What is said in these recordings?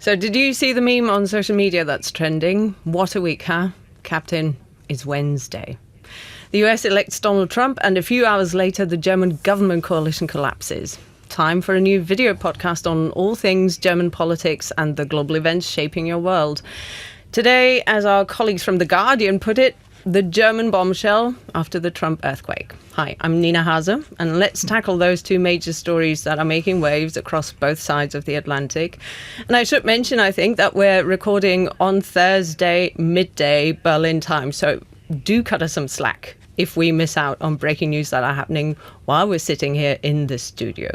So did you see the meme on social media that's trending? What a week, huh? Captain, it's Wednesday. The US elects Donald Trump, and a few hours later, the German government coalition collapses. Time for a new video podcast on all things German politics and the global events shaping your world. Today, as our colleagues from The Guardian put it, the German bombshell after the Trump earthquake. Hi, I'm Nina Haase, and let's tackle those two major stories that are making waves across both sides of the Atlantic. And I should mention, I think, that we're recording on Thursday, midday Berlin time, so do cut us some slack if we miss out on breaking news that are happening while we're sitting here in the studio.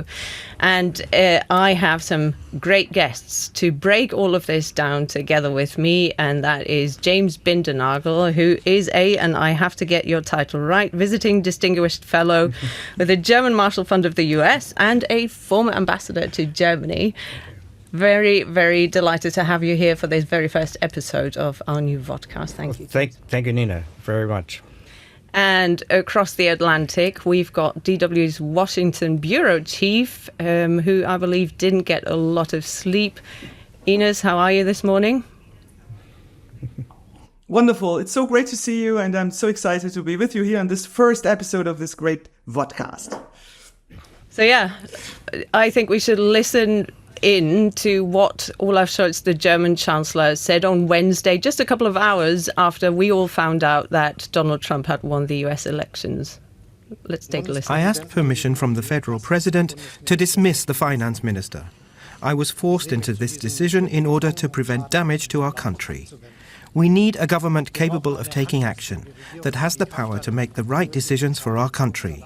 And I have some great guests to break all of this down together with me, and that is James Bindernagel, who is and I have to get your title right, visiting distinguished fellow with the German Marshall Fund of the US and a former ambassador to Germany. Very, very delighted to have you here for this very first episode of our new vodcast. Thank you. Thank you, Nina, very much. And across the Atlantic, we've got DW's Washington bureau chief, who I believe didn't get a lot of sleep. Ines, how are you this morning? Wonderful. It's so great to see you, and I'm so excited to be with you here on this first episode of this great vodcast. So yeah, I think we should listen in to what Olaf Scholz, the German Chancellor, said on Wednesday, just a couple of hours after we all found out that Donald Trump had won the US elections. Let's take a listen. I asked permission from the federal president to dismiss the finance minister. I was forced into this decision in order to prevent damage to our country. We need a government capable of taking action, that has the power to make the right decisions for our country.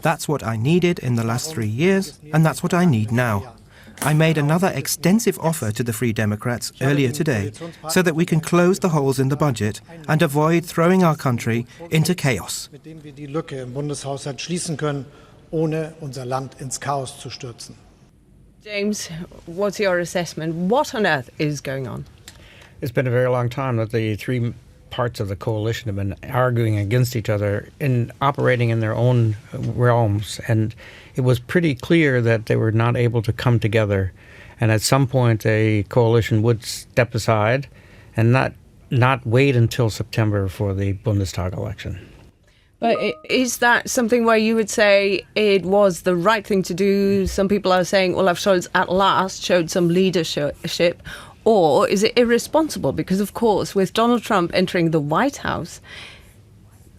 That's what I needed in the last 3 years, and that's what I need now. I made another extensive offer to the Free Democrats earlier today so that we can close the holes in the budget and avoid throwing our country into chaos. James, what's your assessment? What on earth is going on? It's been a very long time that the three parts of the coalition have been arguing against each other and operating in their own realms. And it was pretty clear that they were not able to come together. And at some point, a coalition would step aside and not wait until September for the Bundestag election. But is that something where you would say it was the right thing to do? Some people are saying Olaf Scholz at last showed some leadership. Or is it irresponsible? Because, of course, with Donald Trump entering the White House,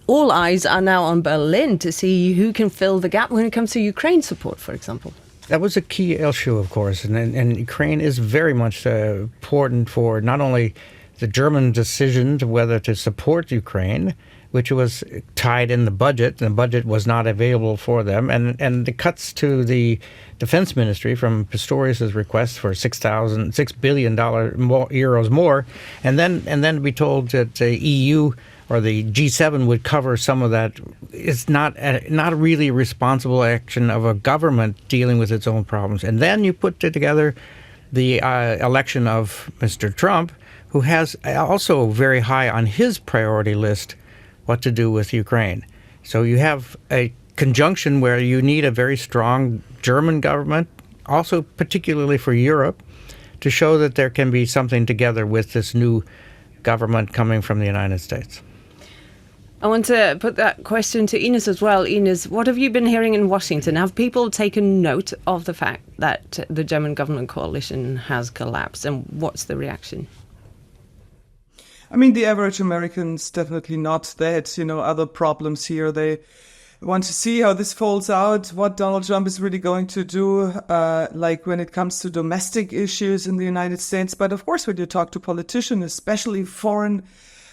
all eyes are now on Berlin to see who can fill the gap when it comes to Ukraine support, for example. That was a key issue, of course. And Ukraine is very much important for not only the German decision to whether to support Ukraine, which was tied in the budget. The budget was not available for them. And the cuts to the defense ministry from Pistorius' request for $6 billion euros more. And then we told that the EU or the G7 would cover some of that. It's not really responsible action of a government dealing with its own problems. And then you put together the election of Mr. Trump, who has also very high on his priority list what to do with Ukraine. So you have a conjunction where you need a very strong German government, also particularly for Europe, to show that there can be something together with this new government coming from the United States. I want to put that question to Ines as well. Ines, what have you been hearing in Washington? Have people taken note of the fact that the German government coalition has collapsed, and what's the reaction? I mean, the average American's definitely not that, other problems here. They want to see how this folds out, what Donald Trump is really going to do, like when it comes to domestic issues in the United States. But of course, when you talk to politicians, especially foreign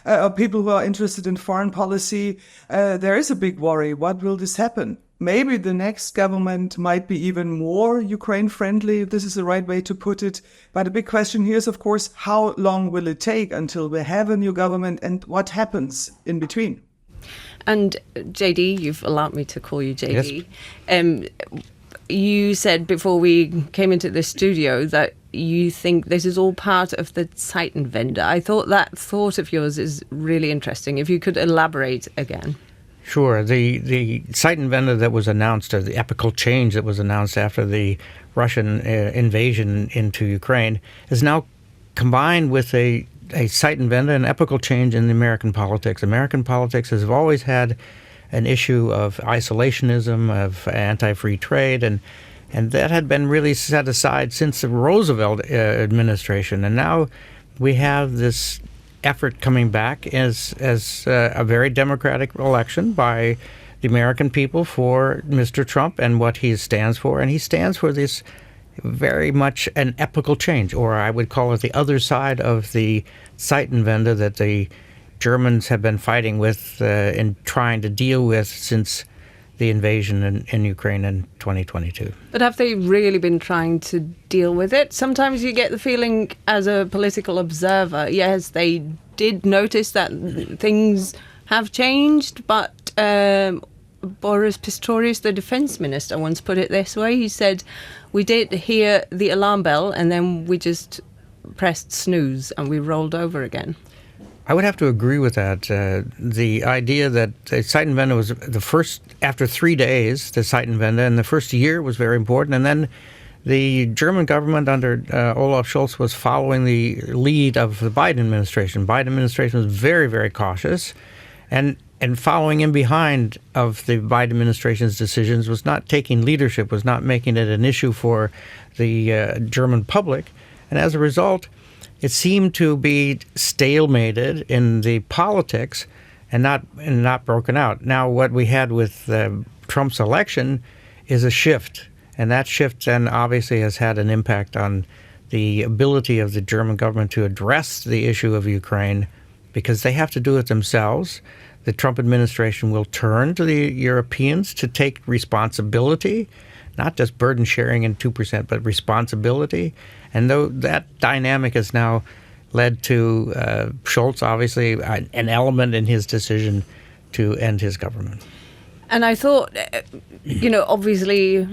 or people who are interested in foreign policy, there is a big worry. What will this happen? Maybe the next government might be even more Ukraine-friendly, if this is the right way to put it. But the big question here is, of course, how long will it take until we have a new government, and what happens in between? And JD, you've allowed me to call you JD. Yes. You said before we came into the studio that you think this is all part of the Zeitenwende. I thought that thought of yours is really interesting. If you could elaborate again. Sure. The Zeitenwende that was announced, or the epochal change that was announced after the Russian invasion into Ukraine, is now combined with a Zeitenwende, an epochal change in the American politics. American politics has always had an issue of isolationism, of anti-free trade, and that had been really set aside since the Roosevelt administration. And now we have this effort coming back as a very democratic election by the American people for Mr. Trump and what he stands for. And he stands for this very much an epochal change, or I would call it the other side of the Zeitenwende that the Germans have been fighting with and trying to deal with since the invasion in Ukraine in 2022. But have they really been trying to deal with it? Sometimes you get the feeling as a political observer, yes, they did notice that things have changed, but Boris Pistorius, the defense minister, once put it this way. He said, we did hear the alarm bell and then we just pressed snooze and we rolled over again. I would have to agree with that. The idea that the Zeitenwende was the first, after 3 days, the Zeitenwende, and the first year was very important. And then the German government under Olaf Scholz was following the lead of the Biden administration. Biden administration was very, very cautious. And following in behind of the Biden administration's decisions was not taking leadership, was not making it an issue for the German public. And as a result, it seemed to be stalemated in the politics and not broken out. Now, what we had with Trump's election is a shift. And that shift then obviously has had an impact on the ability of the German government to address the issue of Ukraine, because they have to do it themselves. The Trump administration will turn to the Europeans to take responsibility, not just burden sharing and 2%, but responsibility. And though that dynamic has now led to Scholz, obviously, an element in his decision to end his government. And I thought, obviously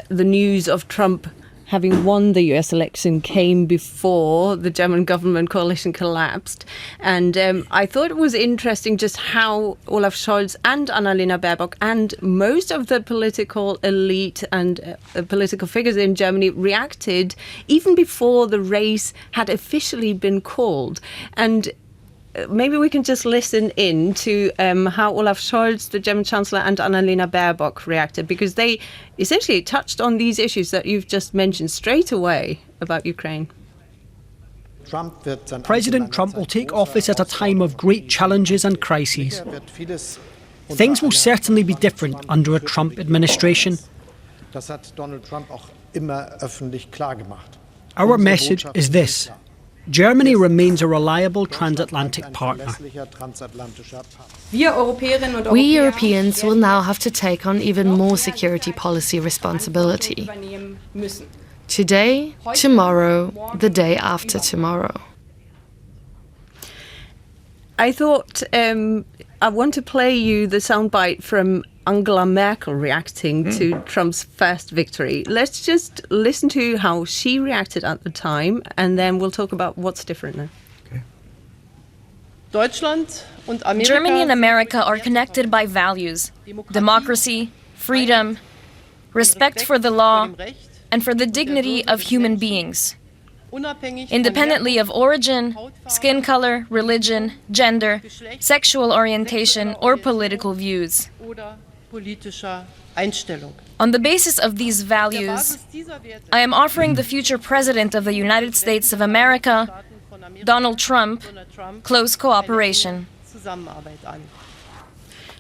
the news of Trump having won the US election came before the German government coalition collapsed. And I thought it was interesting just how Olaf Scholz and Annalena Baerbock and most of the political elite and political figures in Germany reacted even before the race had officially been called. And maybe we can just listen in to how Olaf Scholz, the German Chancellor, and Annalena Baerbock reacted, because they essentially touched on these issues that you've just mentioned straight away about Ukraine. President Trump will take office at a time of great challenges and crises. Things will certainly be different under a Trump administration. Our message is this: Germany remains a reliable transatlantic partner. We Europeans will now have to take on even more security policy responsibility. Today, tomorrow, the day after tomorrow. I thought I want to play you the soundbite from Angela Merkel reacting to Trump's first victory. Let's just listen to how she reacted at the time, and then we'll talk about what's different now. Germany and America are connected by values: democracy, freedom, respect for the law, and for the dignity of human beings, independently of origin, skin color, religion, gender, sexual orientation, or political views. On the basis of these values, I am offering the future President of the United States of America, Donald Trump, close cooperation.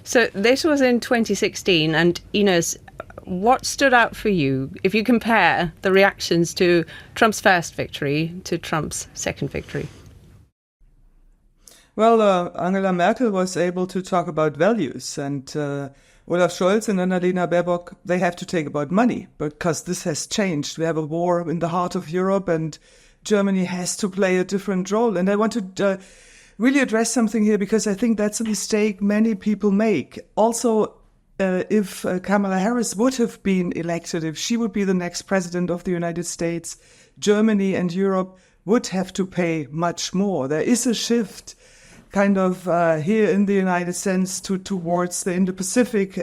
So this was in 2016, and Ines, what stood out for you if you compare the reactions to Trump's first victory to Trump's second victory? Well, Angela Merkel was able to talk about values, and Olaf Scholz and Annalena Baerbock, they have to take about money, because this has changed. We have a war in the heart of Europe, and Germany has to play a different role. And I want to really address something here, because I think that's a mistake many people make. Also, if Kamala Harris would have been elected, if she would be the next president of the United States, Germany and Europe would have to pay much more. There is a shift kind of here in the United States towards the Indo-Pacific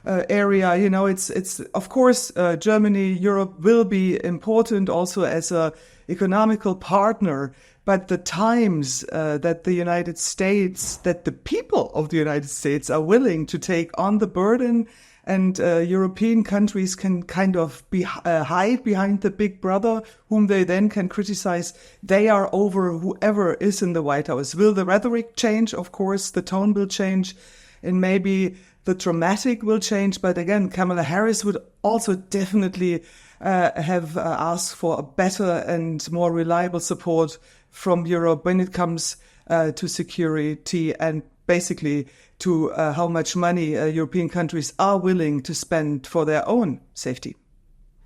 area. It's of course Germany, Europe will be important also as a economical partner. But the times that the United States, that the people of the United States are willing to take on the burden, and European countries can kind of hide behind the big brother, whom they then can criticize. They are over whoever is in the White House. Will the rhetoric change? Of course, the tone will change, and maybe the dramatic will change. But again, Kamala Harris would also definitely have asked for a better and more reliable support from Europe when it comes to security and basically to how much money European countries are willing to spend for their own safety.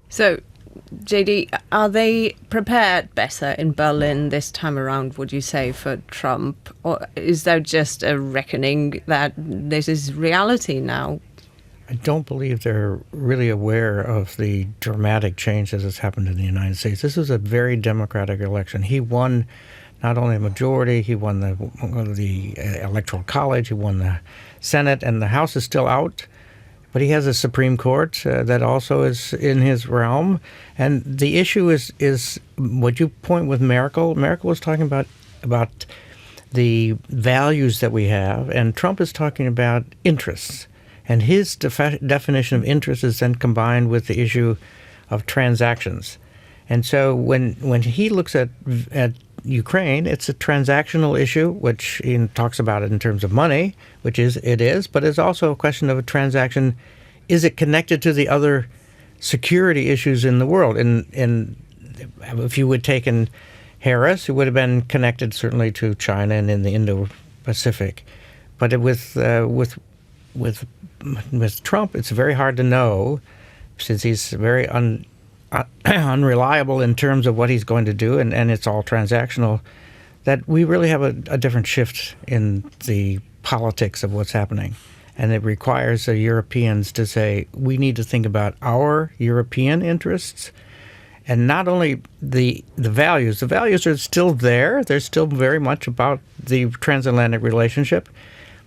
So, JD, are they prepared better in Berlin this time around, would you say, for Trump? Or is there just a reckoning that this is reality now? I don't believe they're really aware of the dramatic change that has happened in the United States. This was a very democratic election. He won not only a majority, he won the Electoral College, he won the Senate, and the House is still out. But he has a Supreme Court that also is in his realm. And the issue is what you point with Merkel. Merkel was talking about the values that we have, and Trump is talking about interests. And his definition of interest is then combined with the issue of transactions. And so when he looks at Ukraine, it's a transactional issue, which he talks about it in terms of money, which it is, but it's also a question of a transaction. Is it connected to the other security issues in the world? And if you would taken Harris, it would have been connected certainly to China and in the Indo-Pacific. But with Trump, it's very hard to know, since he's very unreliable in terms of what he's going to do, and it's all transactional, that we really have a different shift in the politics of what's happening. And it requires the Europeans to say, we need to think about our European interests, and not only the values. The values are still there. They're still very much about the transatlantic relationship.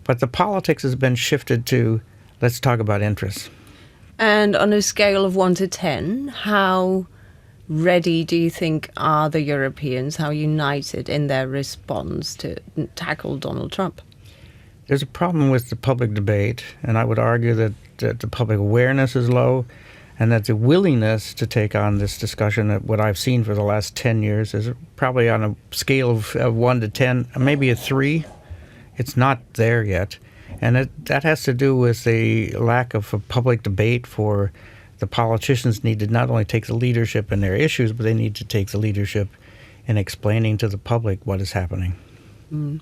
But the politics has been shifted to, let's talk about interests. And on a scale of 1 to 10, how ready do you think are the Europeans, how united in their response to tackle Donald Trump? There's a problem with the public debate, and I would argue that the public awareness is low, and that the willingness to take on this discussion, what I've seen for the last 10 years, is probably on a scale of 1 to 10, maybe a 3. It's not there yet. And that has to do with the lack of a public debate. For the politicians need to not only take the leadership in their issues, but they need to take the leadership in explaining to the public what is happening. Mm.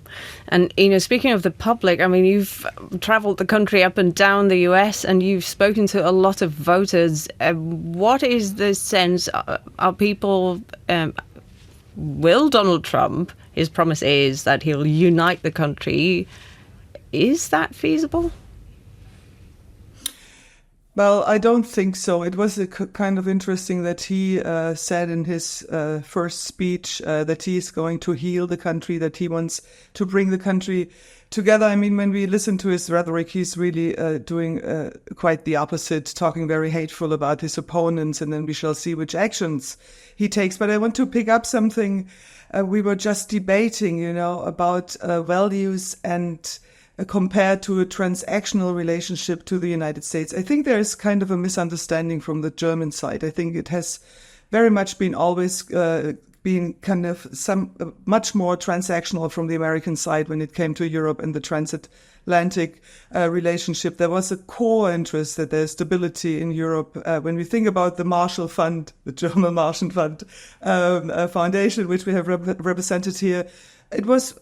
And, speaking of the public, I mean, you've traveled the country up and down the US, and you've spoken to a lot of voters. What is the sense? Are people, will Donald Trump, his promise is that he'll unite the country. Is that feasible? Well, I don't think so. It was kind of interesting that he said in his first speech that he is going to heal the country, that he wants to bring the country together. I mean, when we listen to his rhetoric, he's really doing quite the opposite, talking very hateful about his opponents, and then we shall see which actions he takes. But I want to pick up something we were just debating, about values and compared to a transactional relationship to the United States. I think there is kind of a misunderstanding from the German side. I think it has very much been always been kind of much more transactional from the American side when it came to Europe and the transatlantic relationship. There was a core interest that there's stability in Europe. When we think about the Marshall Fund, the German Marshall Fund Foundation, which we have represented here, it was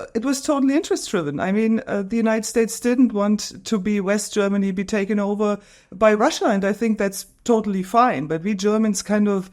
totally interest driven. I mean, the United States didn't want to be West Germany be taken over by Russia, and I think that's totally fine. But we Germans kind of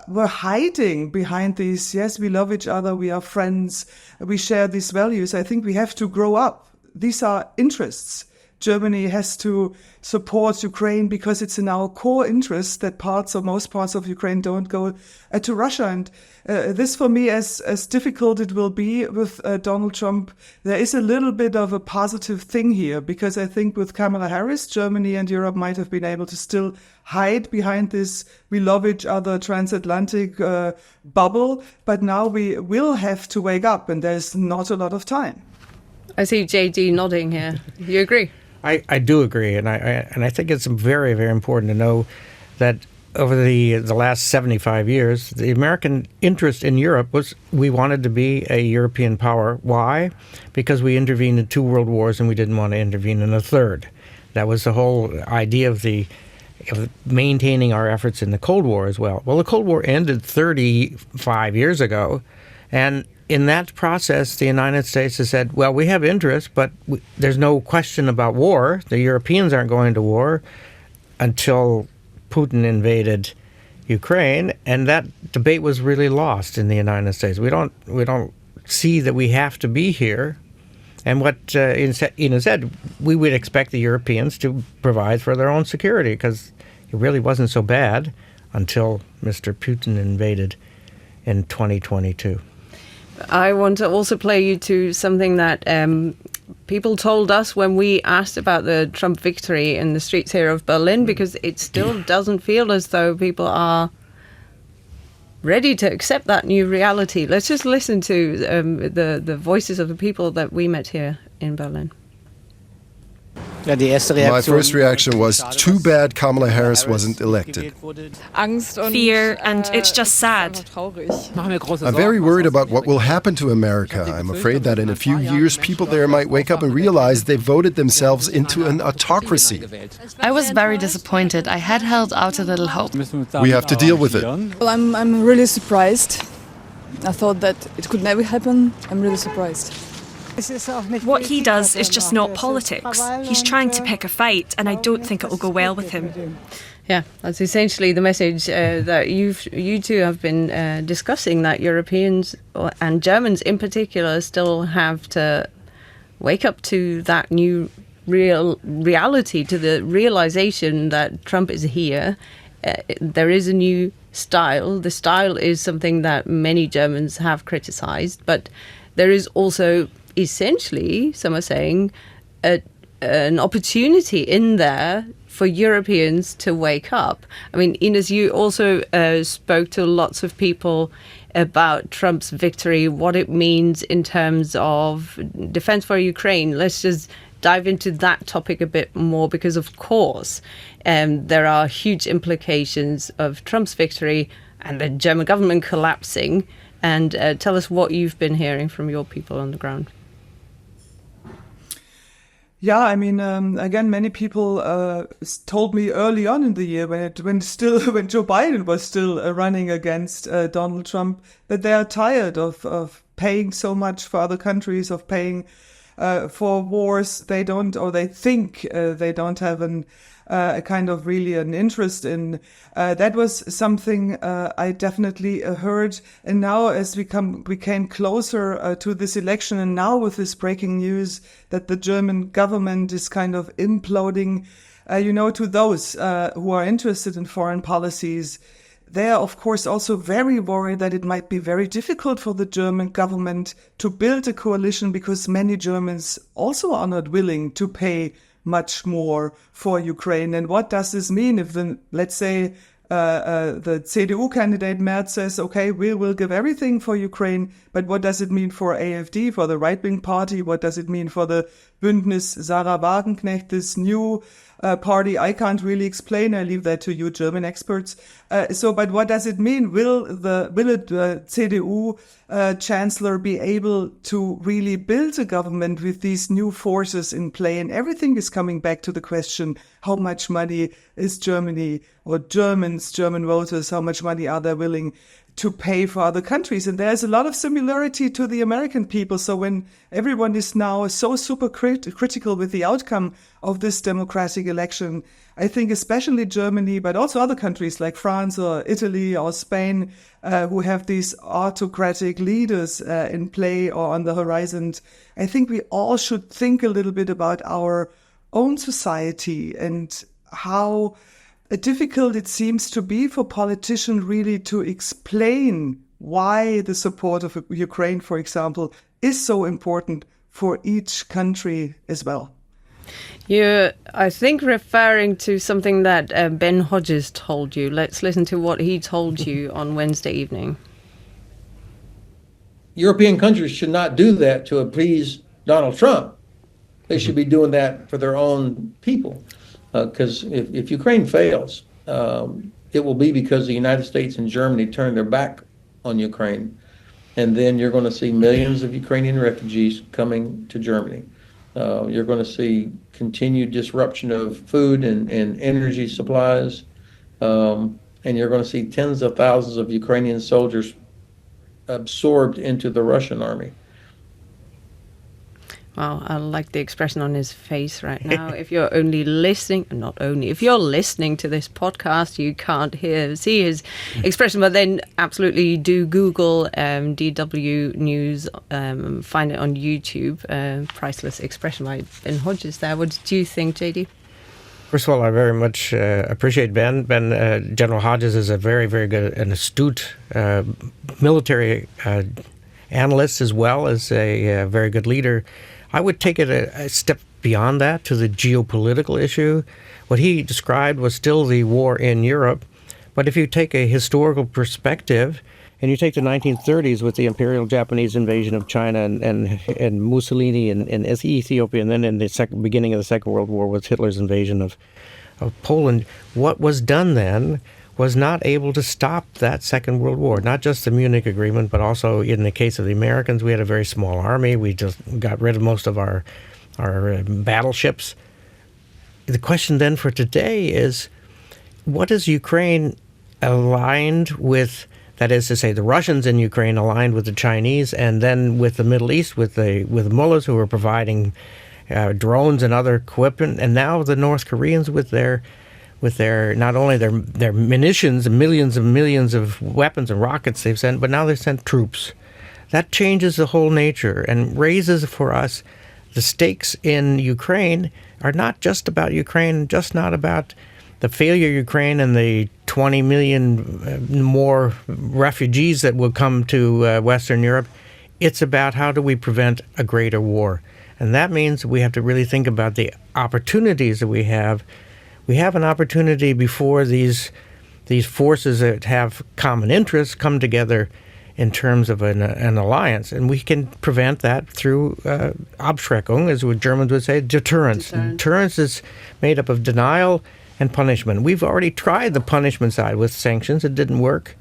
were hiding behind these, yes, we love each other, we are friends, we share these values. I think we have to grow up. These are interests. Germany has to support Ukraine because it's in our core interest that most parts of Ukraine don't go to Russia. And this, for me, as difficult it will be with Donald Trump, there is a little bit of a positive thing here, because I think with Kamala Harris, Germany and Europe might have been able to still hide behind this "we love each other" transatlantic bubble. But now we will have to wake up, and there's not a lot of time. I see JD nodding here. You agree? I do agree, and I think it's very, very important to know that over the last 75 years, the American interest in Europe was we wanted to be a European power. Why? Because we intervened in 2 world wars and we didn't want to intervene in a third. That was the whole idea of maintaining our efforts in the Cold War as well. Well, the Cold War ended 35 years ago, and in that process, the United States has said, well, we have interest, but there's no question about war. The Europeans aren't going to war until Putin invaded Ukraine, and that debate was really lost in the United States. We don't see that we have to be here. And what Ina said, we would expect the Europeans to provide for their own security, because it really wasn't so bad until Mr. Putin invaded in 2022. I want to also play you to something that people told us when we asked about the Trump victory in the streets here of Berlin, because it still doesn't feel as though people are ready to accept that new reality. Let's just listen to the voices of the people that we met here in Berlin. My first reaction was, too bad Kamala Harris wasn't elected. Fear, and it's just sad. I'm very worried about what will happen to America. I'm afraid that in a few years, people there might wake up and realize they voted themselves into an autocracy. I was very disappointed. I had held out a little hope. We have to deal with it. Well, I'm really surprised. I thought that it could never happen. I'm really surprised. What he does is just not politics. He's trying to pick a fight, and I don't think it will go well with him. Yeah, that's essentially the message that you two have been discussing, that Europeans and Germans in particular still have to wake up to that new reality, to the realization that Trump is here. There is a new style. The style is something that many Germans have criticized, but there is also essentially, some are saying, an opportunity in there for Europeans to wake up. I mean, Ines, you also spoke to lots of people about Trump's victory, what it means in terms of defense for Ukraine. Let's just dive into that topic a bit more, because, of course, there are huge implications of Trump's victory and the German government collapsing. And tell us what you've been hearing from your people on the ground. Yeah, I mean, again, many people told me early on in the year when Joe Biden was still running against Donald Trump, that they are tired of paying so much for other countries, of paying for wars they think they don't have a kind of really an interest in. That was something I definitely heard. And now, as we came closer to this election, and now with this breaking news that the German government is kind of imploding, to those who are interested in foreign policies, they are, of course, also very worried that it might be very difficult for the German government to build a coalition, because many Germans also are not willing to pay much more for Ukraine. And what does this mean if let's say, the CDU candidate Merz says, okay, we will give everything for Ukraine, but what does it mean for AfD, for the right-wing party? What does it mean for the Bündnis Sarah Wagenknecht, this new party? I can't really explain. I leave that to you German experts. But what does it mean? Will the CDU chancellor be able to really build a government with these new forces in play? And everything is coming back to the question, how much money is Germany or German voters, how much money are they willing to pay for other countries? And there's a lot of similarity to the American people. So when everyone is now so super critical with the outcome of this democratic election, I think especially Germany, but also other countries like France or Italy or Spain, who have these autocratic leaders in play or on the horizon, I think we all should think a little bit about our own society and how difficult it seems to be for politicians really to explain why the support of Ukraine, for example, is so important for each country as well. You're, I think, referring to something that Ben Hodges told you. Let's listen to what he told you on Wednesday evening. European countries should not do that to appease Donald Trump. They should be doing that for their own people. Because if Ukraine fails, it will be because the United States and Germany turn their back on Ukraine. And then you're going to see millions of Ukrainian refugees coming to Germany. You're going to see continued disruption of food and energy supplies. And you're going to see tens of thousands of Ukrainian soldiers absorbed into the Russian army. Well, I like the expression on his face right now. If you're only listening, if you're listening to this podcast, you can't see his expression. But then absolutely do Google DW News, find it on YouTube. Priceless expression by Ben Hodges there. What did you think, JD? First of all, I very much appreciate Ben. General Hodges is a very, very good and astute military analyst as well as a very good leader. I would take it a step beyond that to the geopolitical issue. What he described was still the war in Europe. But if you take a historical perspective and you take the 1930s with the Imperial Japanese invasion of China and Mussolini in Ethiopia, and then in the beginning of the Second World War with Hitler's invasion of Poland, what was done then was not able to stop that Second World War. Not just the Munich Agreement, but also in the case of the Americans, we had a very small army. We just got rid of most of our battleships. The question then for today is, what is Ukraine aligned with? That is to say, the Russians in Ukraine aligned with the Chinese, and then with the Middle East, with the mullahs who are providing drones and other equipment, and now the North Koreans with their not only their munitions, millions and millions of weapons and rockets they've sent, but now they've sent troops. That changes the whole nature and raises for us the stakes in Ukraine are not just about Ukraine, just not about the failure of Ukraine and the 20 million more refugees that will come to Western Europe. It's about how do we prevent a greater war. And that means we have to really think about the opportunities that we have. We have an opportunity before these forces that have common interests come together in terms of an alliance. And we can prevent that through Abschreckung, as what Germans would say, deterrence. Deterrence is made up of denial and punishment. We've already tried the punishment side with sanctions. It didn't work.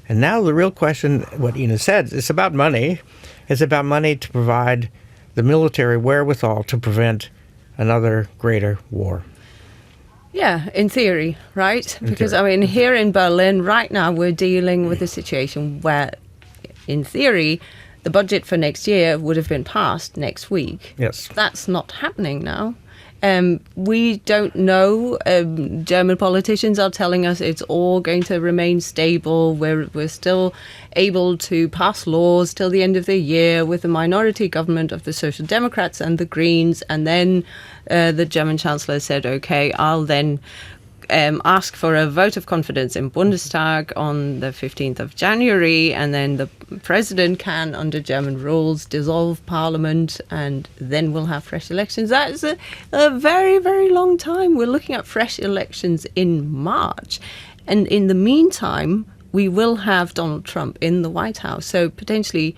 And now the real question, what Ina said, it's about money. It's about money to provide the military wherewithal to prevent another greater war. Yeah, in theory, right? Because, I mean, here in Berlin right now, we're dealing with a situation where, in theory, the budget for next year would have been passed next week. Yes. That's not happening now. We don't know. German politicians are telling us it's all going to remain stable. We're still able to pass laws till the end of the year with a minority government of the Social Democrats and the Greens. And then the German Chancellor said, OK, I'll then ask for a vote of confidence in Bundestag on the 15th of January, and then the president can, under German rules, dissolve parliament, and then we'll have fresh elections. That is a very, very long time. We're looking at fresh elections in March. And in the meantime, we will have Donald Trump in the White House. So potentially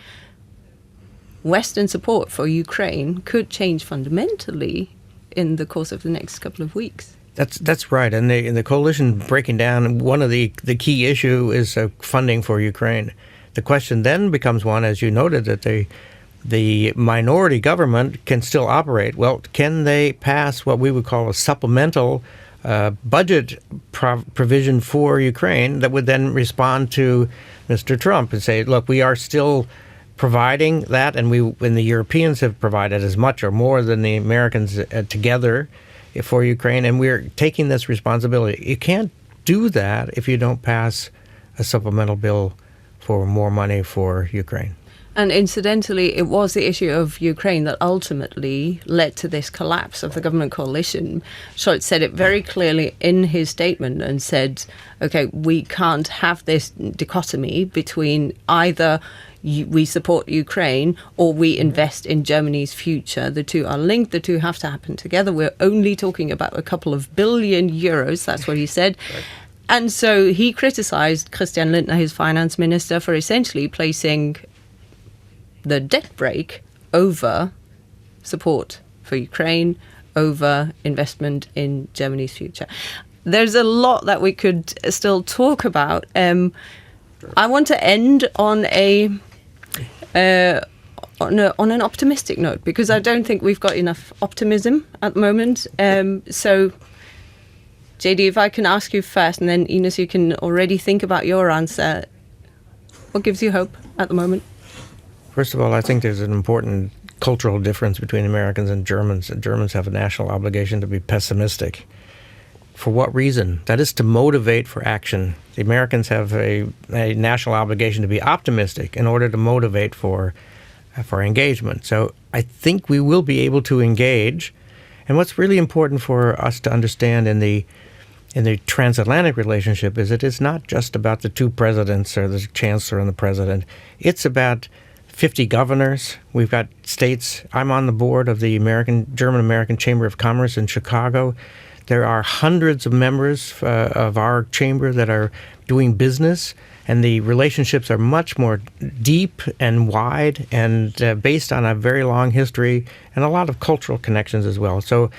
Western support for Ukraine could change fundamentally in the course of the next couple of weeks. That's right. And the coalition breaking down, one of the key issue is funding for Ukraine. The question then becomes one, as you noted, that the minority government can still operate. Well, can they pass what we would call a supplemental budget provision for Ukraine that would then respond to Mr. Trump and say, look, we are still providing that, and the Europeans have provided as much or more than the Americans together for Ukraine, and we're taking this responsibility. You can't do that if you don't pass a supplemental bill for more money for Ukraine. And incidentally, it was the issue of Ukraine that ultimately led to this collapse of the government coalition. Scholz said it very clearly in his statement and said, okay, we can't have this dichotomy between either we support Ukraine or we invest in Germany's future. The two are linked. The two have to happen together. We're only talking about a couple of billion euros. That's what he said. Right. And so he criticized Christian Lindner, his finance minister, for essentially placing the debt brake over support for Ukraine, over investment in Germany's future. There's a lot that we could still talk about. I want to end on on an optimistic note, because I don't think we've got enough optimism at the moment. So, JD, if I can ask you first, and then Ines, you can already think about your answer. What gives you hope at the moment? First of all, I think there's an important cultural difference between Americans and Germans. The Germans have a national obligation to be pessimistic. For what reason? That is to motivate for action. The Americans have a national obligation to be optimistic in order to motivate for engagement. So I think we will be able to engage. And what's really important for us to understand in the transatlantic relationship is it is not just about the two presidents or the chancellor and the president. It's about 50 governors. We've got states. I'm on the board of the German-American Chamber of Commerce in Chicago. There are hundreds of members of our chamber that are doing business, and the relationships are much more deep and wide and based on a very long history and a lot of cultural connections as well. So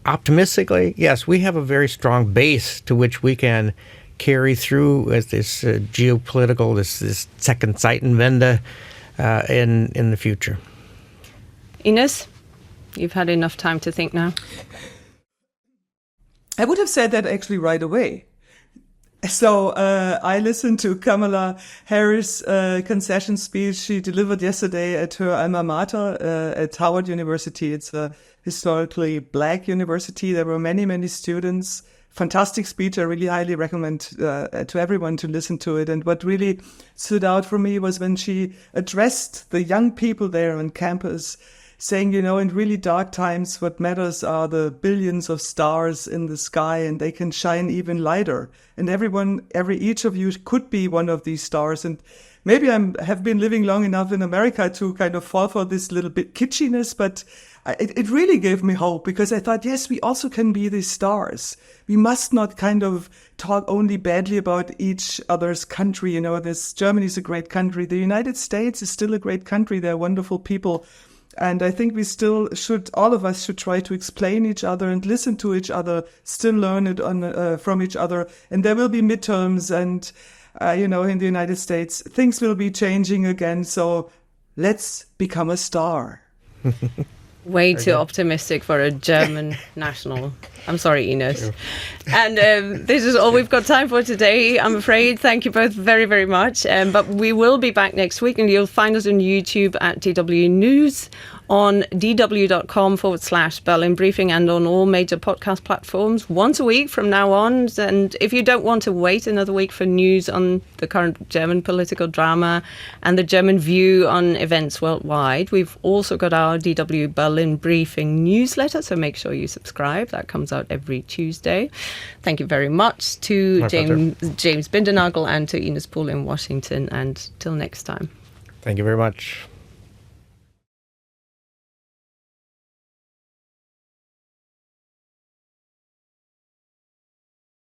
optimistically, yes, we have a very strong base to which we can carry through as this geopolitical, this second Zeitenwende in the future. Ines, you've had enough time to think now. I would have said that actually right away. So I listened to Kamala Harris' concession speech she delivered yesterday at her alma mater at Howard University. It's a historically black university. There were many, many students. Fantastic speech. I really highly recommend to everyone to listen to it. And what really stood out for me was when she addressed the young people there on campus, saying, in really dark times, what matters are the billions of stars in the sky, and they can shine even lighter. And each of you could be one of these stars. And maybe I have been living long enough in America to kind of fall for this little bit kitschiness, but it really gave me hope, because I thought, yes, we also can be these stars. We must not kind of talk only badly about each other's country. Germany is a great country. The United States is still a great country. They're wonderful people. And I think we still all of us should try to explain each other and listen to each other, still learn it from each other. And there will be midterms and, in the United States, things will be changing again. So let's become a star. Way too optimistic for a German national. I'm sorry, Ines. Sure. And this is all we've got time for today, I'm afraid. Thank you both very, very much. But we will be back next week, and you'll find us on YouTube at DW News, on dw.com/Berlin Briefing, and on all major podcast platforms once a week from now on. And if you don't want to wait another week for news on the current German political drama and the German view on events worldwide, we've also got our DW Berlin Briefing newsletter, so make sure you subscribe. That comes out every Tuesday. Thank you very much to James Bindernagel and to Ines Pohl in Washington, and till next time. Thank you very much.